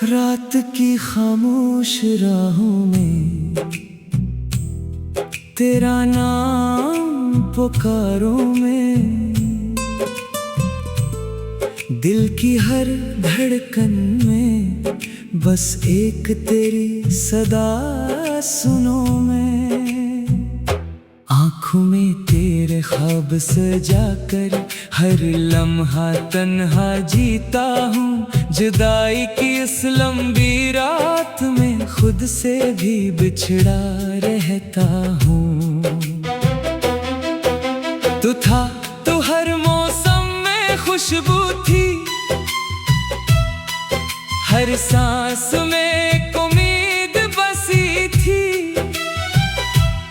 रात की खामोश राहों में तेरा नाम पुकारूं मैं, दिल की हर धड़कन में बस एक तेरी सदा सुनो मैं। आँखों में तेरे ख्वाब सजाकर हर लम्हा तन्हा जीता हूँ, जुदाई की इस लंबी रात में खुद से भी बिछड़ा रहता हूँ। तू था तो हर मौसम में खुशबू थी, हर सांस में एक उम्मीद बसी थी।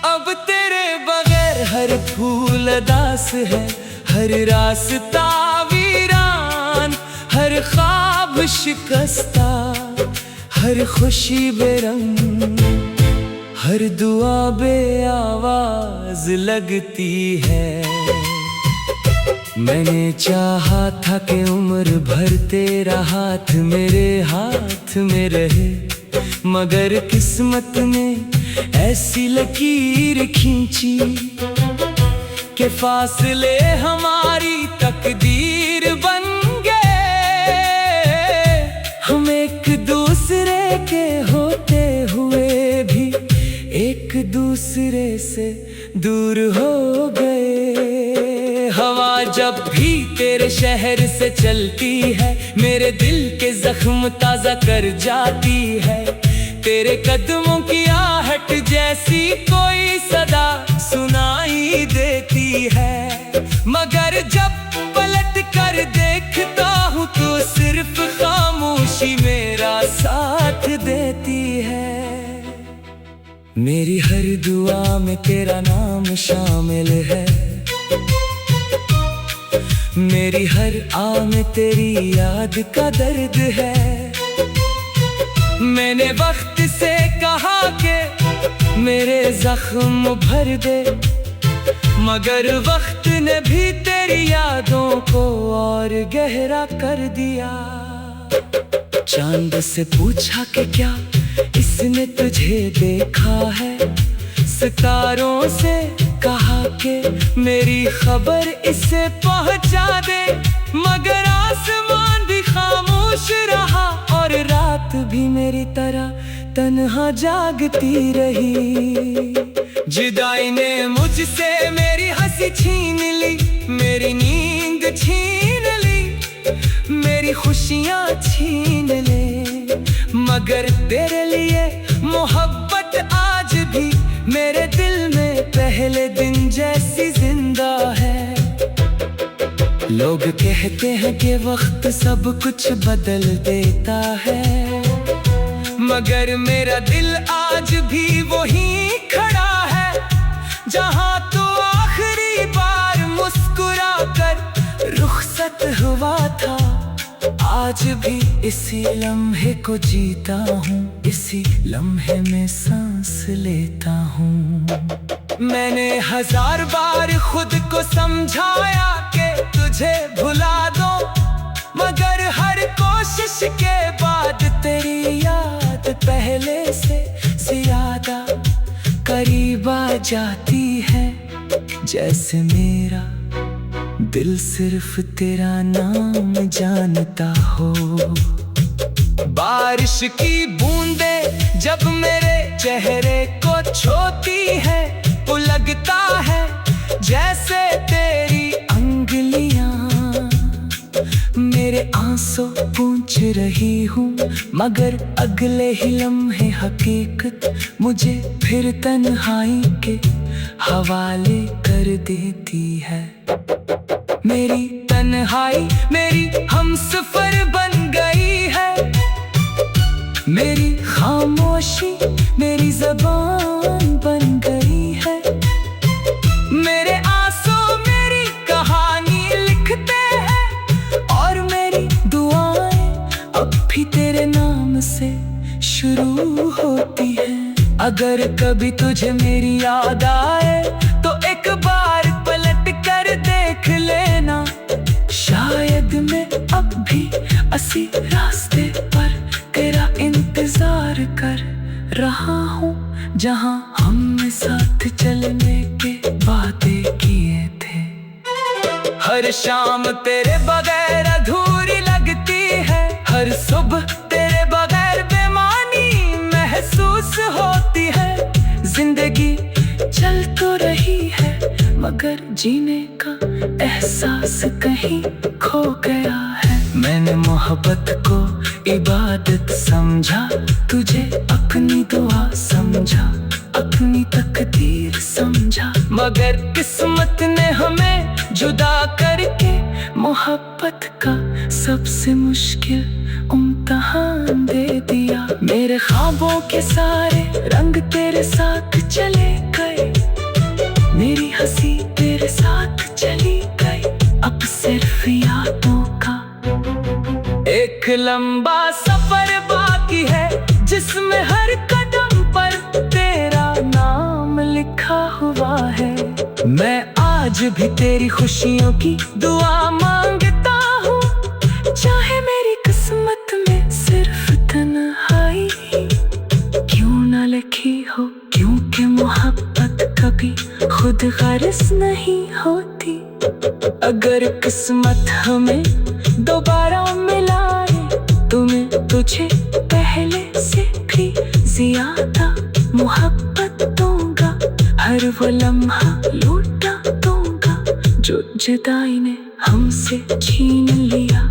अब तेरे बगैर हर फूल अदास है, हर रास्ता वीरान, हर ख्वाब शिकस्ता, हर खुशी बेरंग, हर दुआ बे आवाज लगती है। मैंने चाहा था कि उम्र भर तेरा हाथ मेरे हाथ में रहे, मगर किस्मत ने ऐसी लकीर खींची कि फासले हमारी तकदीर बन गए। हम एक दूसरे के होते हुए भी एक दूसरे से दूर हो गए। हवा जब भी तेरे शहर से चलती है, मेरे दिल के जख्म ताजा कर जाती है। तेरे कदमों की आहट जैसी कोई सदा सुनाई देती है, मगर जब पलट कर देखता हूँ तो सिर्फ खामोशी मेरा साथ देती है। मेरी हर दुआ में तेरा नाम शामिल है, मेरी हर आ में तेरी याद का दर्द है। मैंने वक्त से कहा कि मेरे जख्म भर दे, मगर वक्त ने भी तेरी यादों को और गहरा कर दिया। चांद से पूछा कि क्या इसने तुझे देखा है, सितारों से कहा कि मेरी खबर इसे पहुंचा दे, मगर आसमान भी खामोश रहा और रात भी मेरी तरह तन्हा जागती रही। जुदाई ने मुझसे मेरी हंसी छीन ली, मेरी नींद छीन ली, मेरी खुशियाँ छीन ले, मगर तेरे लिए मोहब्बत आज भी मेरे दिल में पहले दिन जैसी जिंदा है। लोग कहते हैं कि वक्त सब कुछ बदल देता है, मगर मेरा दिल आज भी वहीं खड़ा है जहां तो आखिरी बार मुस्कुरा कर रुखसत हुआ था। आज भी इसी लम्हे को जीता हूँ, इसी लम्हे में सांस लेता हूँ। मैंने 1000 बार खुद को समझाया कि तुझे भुला दो, मगर हर कोशिश के बाद तेरी याद पहले से ज्यादा करीब आ जाती है। जैसे मेरा दिल सिर्फ तेरा नाम जानता हो। बारिश की बूंदें जब मेरे चेहरे को छूती है, वो लगता है जैसे तेरी अंगलियां मेरे आंसू पूंछ रही हूँ, मगर अगले ही लम्हे हकीकत मुझे फिर तन्हाई के हवाले कर देती है। मेरी तन्हाई मेरी हमसफर बन गई है, मेरी खामोशी मेरी ज़बान बन गई है। मेरे आंसू मेरी कहानी लिखते हैं और मेरी दुआएं अब भी तेरे नाम से शुरू होती हैं। अगर कभी तुझे मेरी याद आए तो एक बार पलट हर शाम तेरे बगैर अधूरी लगती है, हर सुबह तेरे बगैर बेमानी महसूस होती है। जिंदगी चल तो रही है मगर जीने का एहसास कहीं खो गया है। मैंने मोहब्बत को इबादत समझा, तुझे अपनी दुआ समझा, अपनी तकदीर समझा, मगर किस्मत ने हमें जुदा करके मोहब्बत का सबसे मुश्किल इम्तिहान दे दिया। मेरे ख्वाबों के सारे रंग तेरे साथ चले गए, मेरी हंसी तेरे साथ चली गई, अब सिर्फ यादों का एक लंबा सफर बाकी है, जिसमें हर कदम पर तेरा नाम लिखा हुआ है। मैं आज भी तेरी खुशियों की दुआ मांगता हूँ, चाहे मेरी किस्मत में सिर्फ तन्हाई क्यों न लिखी हो, क्योंकि मोहब्बत कभी खुद गर्ज नहीं होती। अगर किस्मत हमें दोबारा मिलाए, तुम्हें तुझे पहले से भी ज्यादा मोहब्बत दूंगा, हर वो लम्हा लूटा दूंगा जो जुदाई ने हमसे छीन लिया,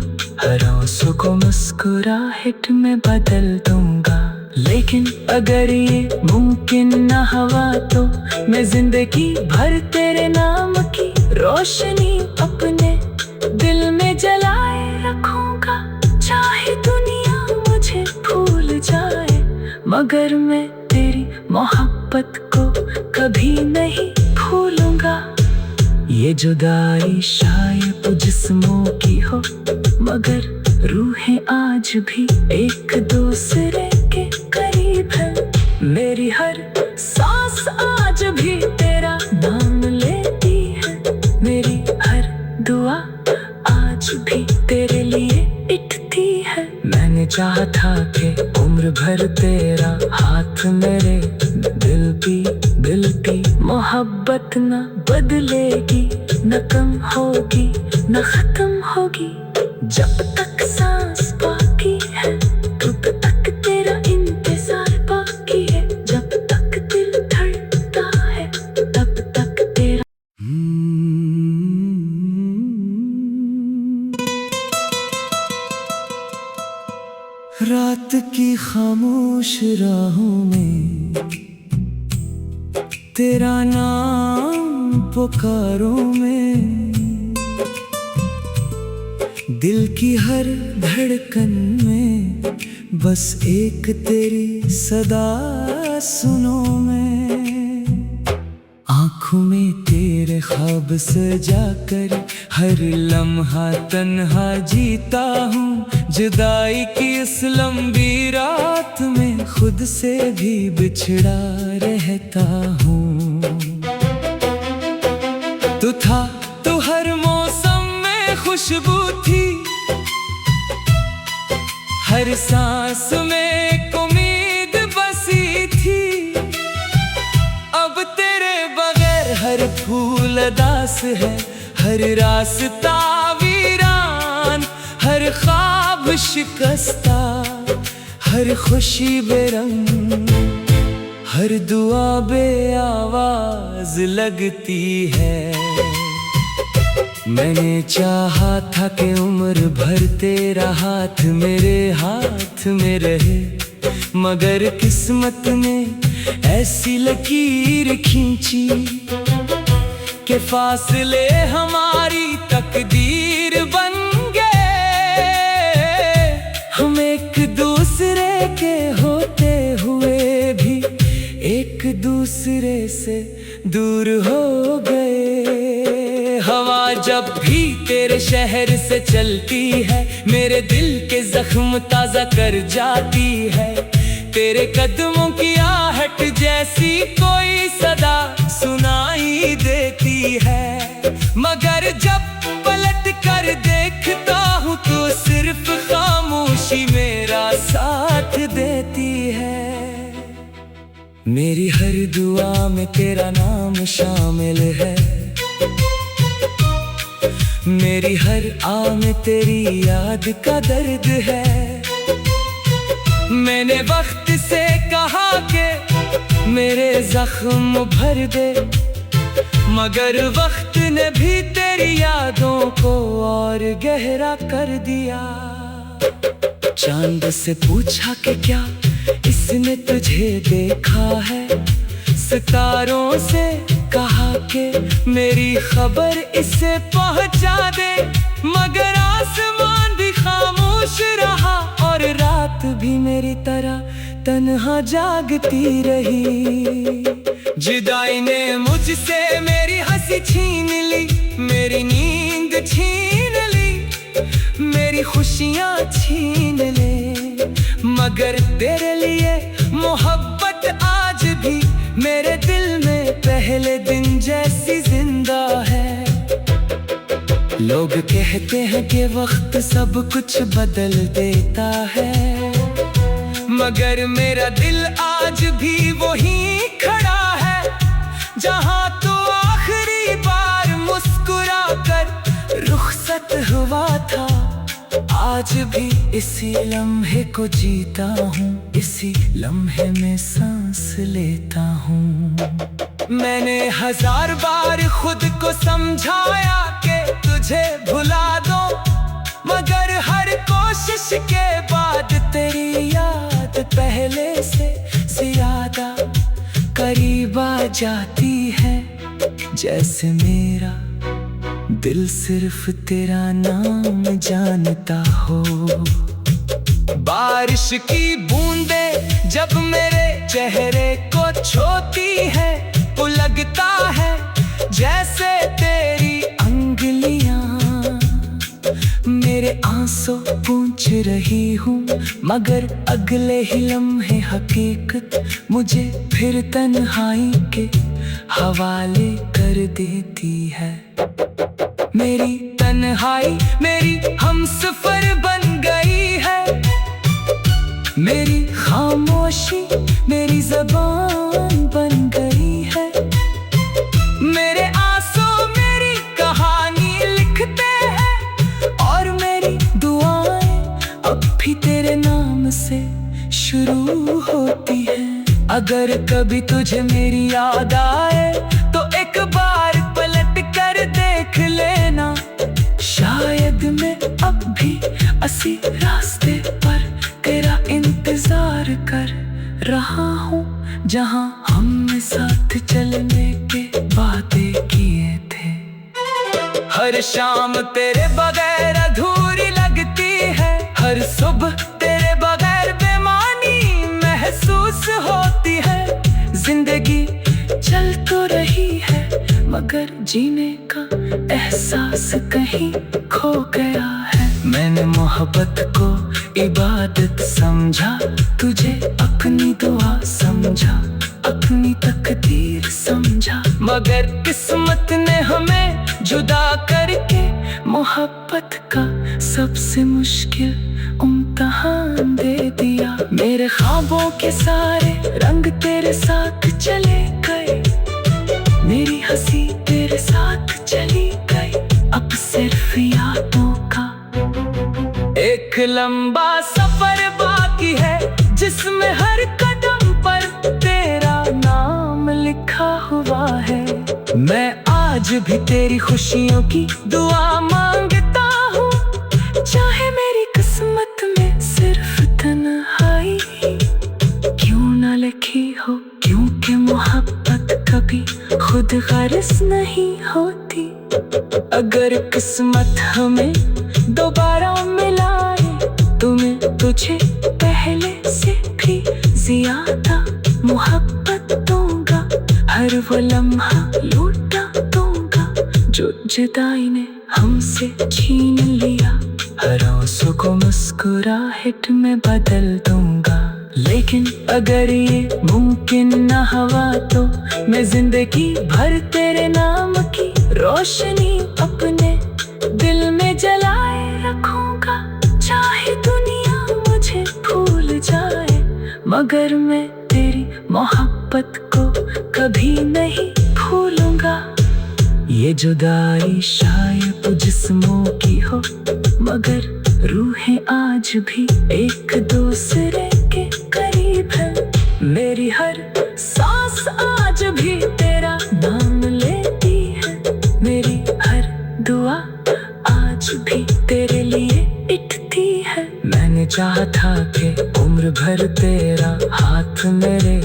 हर आंसू को मुस्कुराहट में बदल दूंगा। लेकिन अगर ये मुमकिन न हुआ तो मैं जिंदगी भर तेरे नाम की रोशनी अपने दिल में जलाए रखूंगा। चाहे दुनिया मुझे भूल जाए, मगर मैं तेरी मोहब्बत को कभी नहीं भूलूंगा। ये जुदाई शायद जिस्मों की हो, मगर रूहें आज भी एक दूसरे के करीब है। मेरी हर सांस आज भी तेरा नाम लेती है, मेरी हर दुआ आज भी तेरे लिए इठती है। मैंने चाहा था कि उम्र भर तेरा हाथ मेरे दिल की मोहब्बत न बदलेगी, न कम होगी न खत्म होगी। जब तक सांस बाकी है तब तक तेरा इंतजार बाकी है, जब तक दिल धड़कता है तब तक तेरा। रात की खामोश राहों में तेरा नाम पुकारूं मैं, दिल की हर धड़कन में बस एक तेरी सदा सुनो मैं। आँखों में तेरे ख्वाब सजाकर हर लम्हा तन्हा जीता हूँ, जुदाई की इस लंबी रात में खुद से भी बिछड़ा रहता हूँ। तू था तो हर मौसम में खुशबू थी, हर सांस में एक उम्मीद बसी थी। अब तेरे बगैर हर फूल अदास है, हर रास्ता वीरान, हर ख्वाब शिकस्ता, हर खुशी बेरंग, हर दुआ बे आवाज लगती है। मैंने चाहा था कि उम्र भर तेरा हाथ मेरे हाथ में रहे, मगर किस्मत ने ऐसी लकीर खींची कि फासले हमारी तकदीर बन गए। हम एक दूसरे के होते हुए भी एक दूसरे से दूर हो गए। हवा जब भी तेरे शहर से चलती है, मेरे दिल के जख्म ताजा कर जाती है। तेरे कदमों की आहट जैसी कोई सदा सुनाई देती है, मगर जब पलट कर देखता हूँ तो सिर्फ खामोशी मेरा साथ देती है। मेरी हर दुआ में तेरा नाम शामिल है, मेरी हर आह में तेरी याद का दर्द है। मैंने वक्त से कहा कि मेरे जख्म भर दे, मगर वक्त ने भी तेरी यादों को और गहरा कर दिया। चांद से पूछा कि क्या इसने तुझे देखा है, सितारों से कहा कि मेरी खबर इसे पहुंचा दे, मगर आसमान भी खामोश रहा और रात भी मेरी तरह तन्हा जागती रही। जुदाई ने मुझसे मेरी हंसी छीन ली, मेरी नींद छीन ली, मेरी खुशियाँ छीन ले, मगर तेरे लिए मोहब्बत आज भी मेरे दिल में पहले दिन जैसी जिंदा है। लोग कहते हैं कि वक्त सब कुछ बदल देता है, मगर मेरा दिल आज भी वहीं खड़ा है, जहां तो आखिरी बार मुस्कुरा कर रुखसत हुआ था। आज भी इसी लम्हे को जीता हूँ, इसी लम्हे में सांस लेता हूँ। मैंने 1000 बार खुद को समझाया कि तुझे भुला दो, मगर हर कोशिश के बाद तेरी याद पहले से ज्यादा करीब आ जाती है। जैसे मेरा दिल सिर्फ तेरा नाम जानता हो। बारिश की बूंदें जब मेरे चेहरे को छूती है, तो लगता है जैसे तेरी अंगुलियां मेरे आंसू पूंछ रही हूँ, मगर अगले ही लम्हे हकीकत मुझे फिर तन्हाई के हवाले कर देती है। मेरी तन्हाई मेरी हमसफर बन गई है, मेरी खामोशी मेरी ज़बान बन गई है, मेरे आंसू मेरी कहानी लिखते हैं, और मेरी दुआएं अब भी तेरे नाम से शुरू होती हैं। अगर कभी तुझे मेरी याद आए तो एक बार पलट कर देख लेना, शायद मैं अब भी इसी रास्ते पर तेरा इंतजार कर रहा हूँ, जहाँ हमने साथ चलने के वादे किए थे। हर शाम तेरे बगैर अधूरी लगती है, हर सुबह तेरे बगैर बेमानी महसूस होती है। जिंदगी चल तो रही है, मगर जीने का एहसास कहीं खो गया है। मैंने मोहब्बत को इबादत समझा, तुझे अपनी दुआ समझा, अपनी तकदीर समझा, मगर किस्मत ने हमें जुदा करके मोहब्बत का सबसे मुश्किल इम्तिहान दे दिया। मेरे ख्वाबों के सारे रंग तेरे साथ चले गए, मेरी हंसी तेरे साथ चली गई, अब सिर्फ यादों का एक लंबा सफर बाकी है, जिसमें हर कदम पर तेरा नाम लिखा हुआ है। मैं आज भी तेरी खुशियों की दुआ मांगता हूँ, चाहे मेरी किस्मत में सिर्फ तन्हाई क्यों न लिखी हो, क्योंकि मोहब्बत कभी खुद गर्ज नहीं होती। अगर किस्मत हमें दोबारा मिलाए तो मैं तुझे पहले से भी ज्यादा मोहब्बत दूंगा, हर वो लम्हा लौटा दूंगा जो जुदाई ने हमसे छीन लिया, हर आंसू को मुस्कुराहट में बदल दूंगा। लेकिन अगर ये मुमकिन न हुआ तो मैं जिंदगी भर तेरे नाम की रोशनी अपने दिल में जलाए रखूंगा। चाहे दुनिया मुझे भूल जाए, मगर मैं तेरी मोहब्बत को कभी नहीं भूलूंगा। ये जुदाई शायद जिस्मों की हो, मगर रूहें आज भी एक दूसरे के करीब है। मेरी हर सांस आज भी तेरा नाम लेती है, मेरी हर दुआ आज भी तेरे लिए इठती है। मैंने चाहा था कि उम्र भर तेरा हाथ मेरे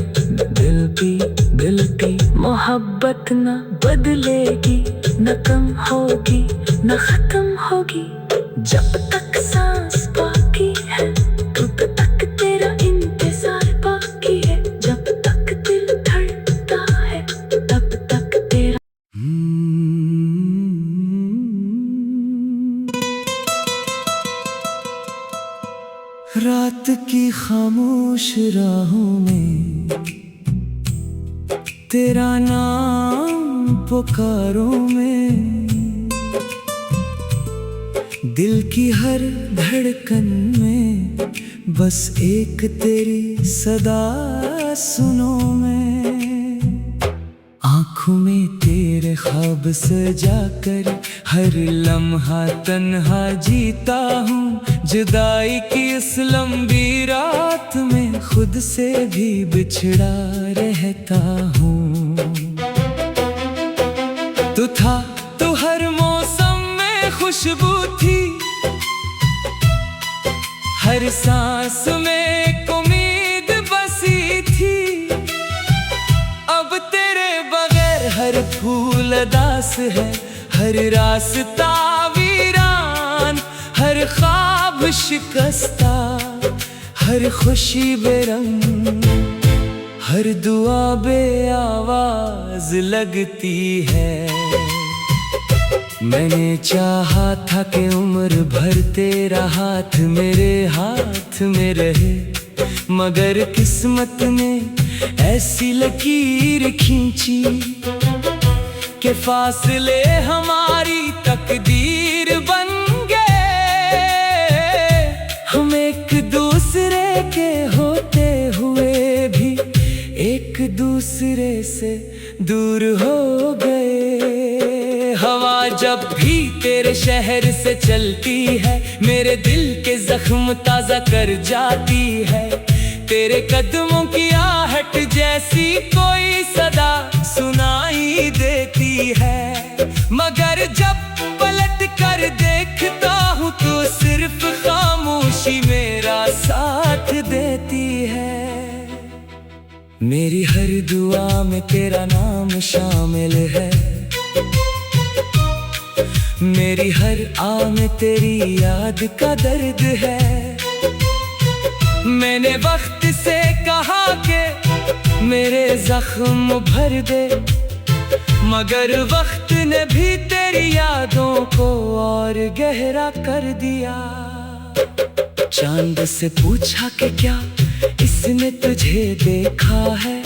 दिल की मोहब्बत न बदलेगी, न कम होगी न खत्म होगी। जब तक सांस बाकी है तब तक तेरा इंतजार बाकी है, जब तक दिल धड़कता है तब तक तेरा। रात की खामोश राहों में तेरा नाम पुकारूं मैं, दिल की हर धड़कन में बस एक तेरी सदा सुनो मैं। आँखों में तेरे ख्वाब सजाकर हर लम्हा तन्हा जीता हूँ, जुदाई की इस लंबी रात में खुद से भी बिछड़ा रहता हूँ। तू था तो हर मौसम में खुशबू थी, हर सांस में एक उम्मीद बसी थी। अब तेरे बगैर हर फूल अदास है, हर रास्ता वीरान, हर ख्वाब शिकस्ता, हर खुशी बेरंग, हर दुआ बे आवाज लगती है। मैंने चाहा था कि उम्र भर तेरा हाथ मेरे हाथ में रहे, मगर किस्मत ने ऐसी लकीर खींची कि फासले हमारी तकदीर बन गए। हम एक दूसरे के होते हुए भी एक दूसरे से दूर हो गए। हवा जब भी तेरे शहर से चलती है, मेरे दिल के जख्म ताजा कर जाती है। तेरे कदमों की आहट जैसी कोई सदा सुनाई देती है, मगर जब पलट कर देखता हूँ तो सिर्फ खामोशी मेरा साथ देती है। मेरी हर दुआ में तेरा नाम शामिल है, मेरी हर आ में तेरी याद का दर्द है। मैंने वक्त से कहा कि मेरे जख्म भर दे, मगर वक्त ने भी तेरी यादों को और गहरा कर दिया। चांद से पूछा कि क्या इसने तुझे देखा है,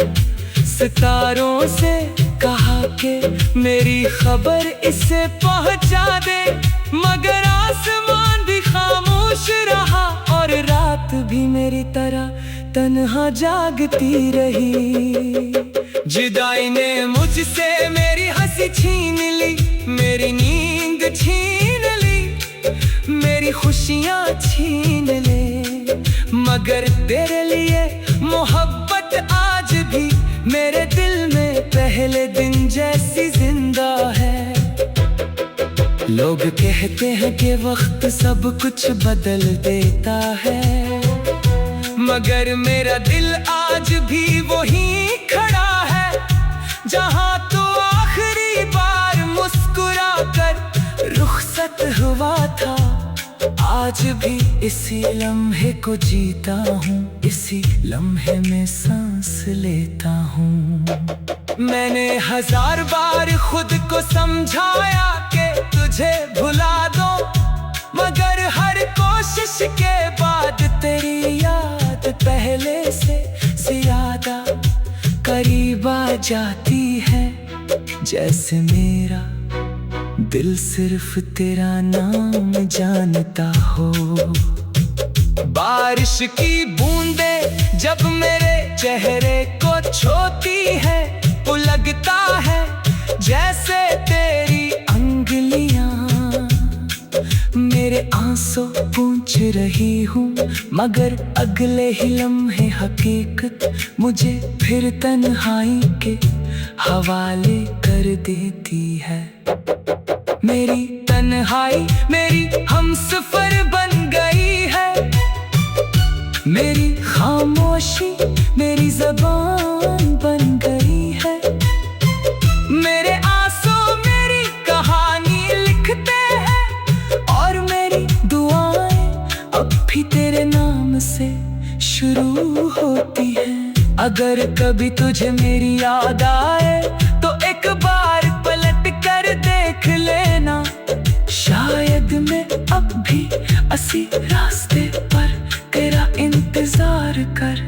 सितारों से कहा कि मेरी खबर इसे पहुंचा दे, मगर आसमान भी खामोश रहा और रात भी मेरी तरह तन्हा जागती रही। जुदाई ने मुझसे मेरी हंसी छीन ली, मेरी नींद छीन ली, मेरी खुशियाँ छीन ले, मगर तेरे लिए मोहब्बत आज भी मेरे दिल में पहले दिन जैसी जिंदा है। लोग कहते हैं कि वक्त सब कुछ बदल देता है, मगर मेरा दिल आज भी वहीं खड़ा है जहां तो आखिरी बार मुस्कुरा कर रुखसत हुआ था। आज भी इसी लम्हे को जीता हूँ, इसी लम्हे में सांस लेता हूँ। मैंने 1000 बार खुद को समझाया कि तुझे भुला दो, मगर हर कोशिश के बाद तेरी याद पहले से ज्यादा करीब आ जाती है। जैसे मेरा दिल सिर्फ तेरा नाम जानता हो। बारिश की बूंदें जब मेरे चेहरे को छूती है, वो लगता है जैसे तेरी अंगुलियां मेरे आंसू पूछ रही हूँ, मगर अगले ही लम्हे हकीकत मुझे फिर तन्हाई के हवाले कर देती है। मेरी तन्हाई मेरी हमसफर बन गई है, मेरी खामोशी मेरी ज़बान बन गई है। मेरे आंसू मेरी कहानी लिखते हैं और मेरी दुआएं अब भी तेरे नाम से शुरू होती हैं। अगर कभी तुझे मेरी याद आए तो एक बार पलट कर देख लेना, शायद मैं अब भी उसी रास्ते पर तेरा इंतजार कर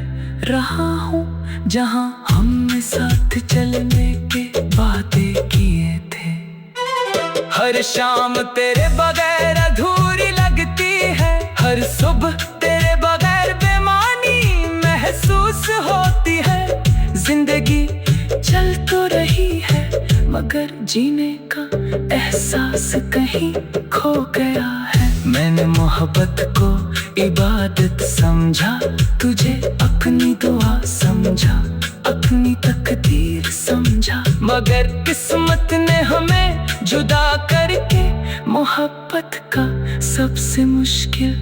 रहा हूँ, जहाँ हमने साथ चलने के वादे किए थे। हर शाम तेरे बगैर अधूरी लगती है, हर सुबह तेरे बगैर बेमानी महसूस होती है। जिंदगी चल तो रही है मगर जीने का एहसास कहीं खो गया है। मैंने मोहब्बत को इबादत समझा, तुझे अपनी दुआ समझा, अपनी तकदीर समझा, मगर किस्मत ने हमें जुदा करके मोहब्बत का सबसे मुश्किल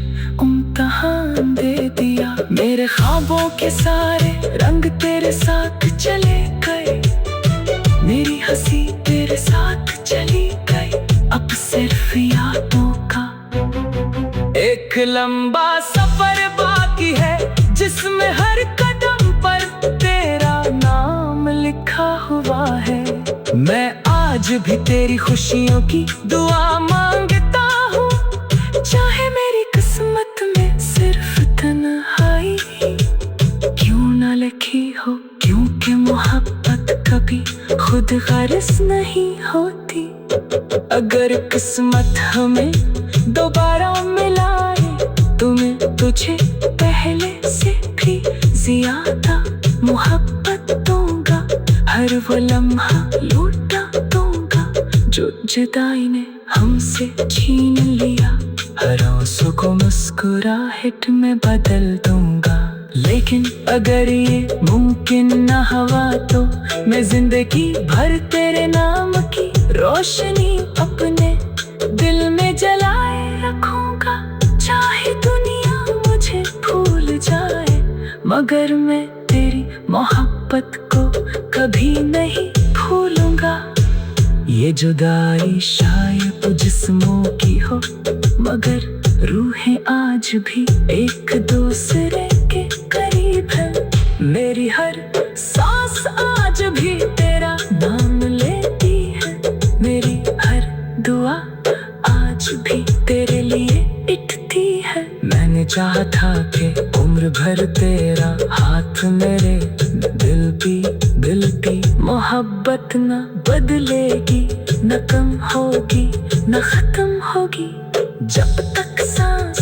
इम्तिहान दे दिया। मेरे ख्वाबों के सारे रंग तेरे साथ चले गए, मेरी हंसी तेरे साथ चली गई, अब सिर्फ यादों का एक लंबा सफर बाकी है, जिसमें हर कदम पर तेरा नाम लिखा हुआ है। मैं आज भी तेरी खुशियों की दुआ मांगता हूँ, चाहे मेरी किस्मत में सिर्फ तन्हाई क्यों न लिखी हो, क्योंकि मोहब्बत कभी खुद गर्ज नहीं होती। अगर किस्मत हमें दोबारा मिलाए तो मैं तुझे पहले से भी ज्यादा मोहब्बत दूंगा, हर वो लम्हा लौटा दूंगा जो जुदाई ने हमसे छीन लिया, हर आंसू को मुस्कुराहट में बदल दूंगा। लेकिन अगर ये मुमकिन न हुआ तो मैं जिंदगी भर तेरे नाम की रोशनी अपने दिल में जलाए रखूंगा। चाहे दुनिया मुझे भूल जाए मगर मैं तेरी मोहब्बत को कभी नहीं भूलूंगा। ये जुदाई शायद जिस्मों की हो मगर रूहें आज भी एक दूसरे के करीब है। मेरी हर सांस आज भी तेरा नाम लेती है, मेरी हर दुआ आज भी तेरे लिए इठती है। मैंने चाहा था कि उम्र भर तेरा हाथ मेरे दिल की मोहब्बत न बदलेगी, न कम होगी न खत्म होगी, जब तक सांस